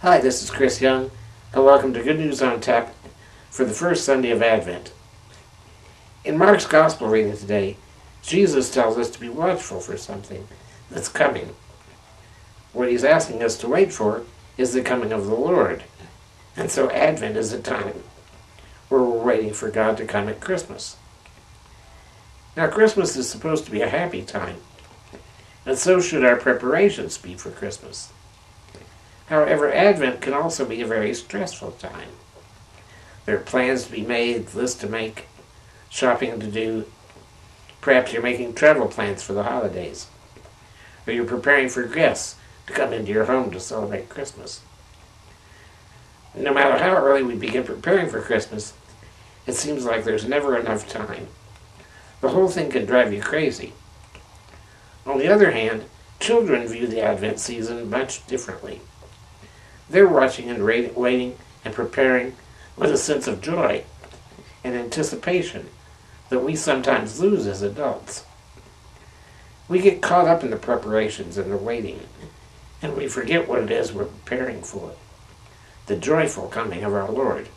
Hi, this is Chris Young, and welcome to Good News on Tap for the first Sunday of Advent. In Mark's Gospel reading today, Jesus tells us to be watchful for something that's coming. What he's asking us to wait for is the coming of the Lord, and so Advent is a time where we're waiting for God to come at Christmas. Now, Christmas is supposed to be a happy time, and so should our preparations be for Christmas. However, Advent can also be a very stressful time. There are plans to be made, lists to make, shopping to do. Perhaps you're making travel plans for the holidays, or you're preparing for guests to come into your home to celebrate Christmas. No matter how early we begin preparing for Christmas, it seems like there's never enough time. The whole thing can drive you crazy. On the other hand, children view the Advent season much differently. They're watching and waiting and preparing with a sense of joy and anticipation that we sometimes lose as adults. We get caught up in the preparations and the waiting, and we forget what it is we're preparing for, the joyful coming of our Lord.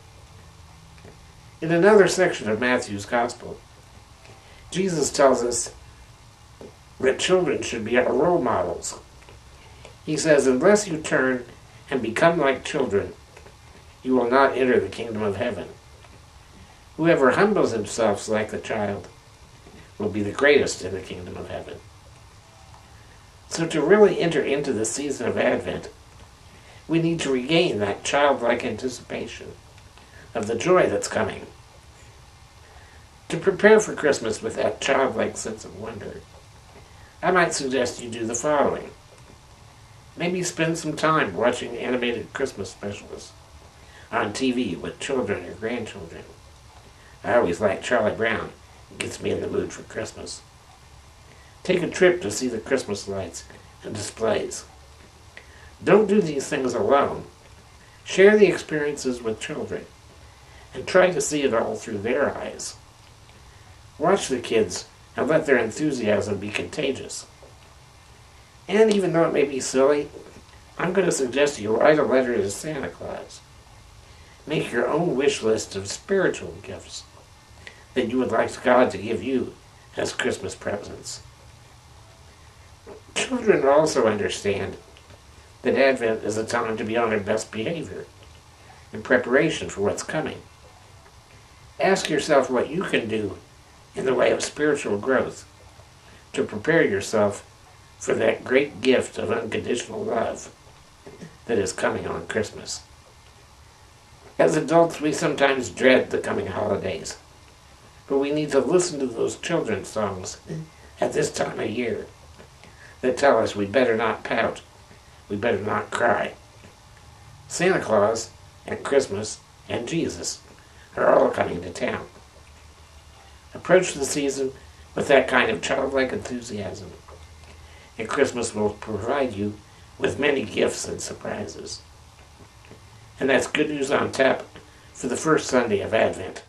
In another section of Matthew's Gospel, Jesus tells us that children should be our role models. He says, "Unless you turn and become like children, you will not enter the kingdom of heaven. Whoever humbles himself like a child will be the greatest in the kingdom of heaven." So to really enter into the season of Advent, we need to regain that childlike anticipation of the joy that's coming. To prepare for Christmas with that childlike sense of wonder, I might suggest you do the following. Maybe spend some time watching animated Christmas specials on TV with children or grandchildren. I always like Charlie Brown. It gets me in the mood for Christmas. Take a trip to see the Christmas lights and displays. Don't do these things alone. Share the experiences with children and try to see it all through their eyes. Watch the kids and let their enthusiasm be contagious. And even though it may be silly, I'm going to suggest you write a letter to Santa Claus. Make your own wish list of spiritual gifts that you would like God to give you as Christmas presents. Children also understand that Advent is a time to be on their best behavior in preparation for what's coming. Ask yourself what you can do in the way of spiritual growth to prepare yourself for that great gift of unconditional love that is coming on Christmas. As adults, we sometimes dread the coming holidays, but we need to listen to those children's songs at this time of year that tell us we better not pout, we better not cry. Santa Claus and Christmas and Jesus are all coming to town. Approach the season with that kind of childlike enthusiasm, and Christmas will provide you with many gifts and surprises. And that's Good News on Tap for the first Sunday of Advent.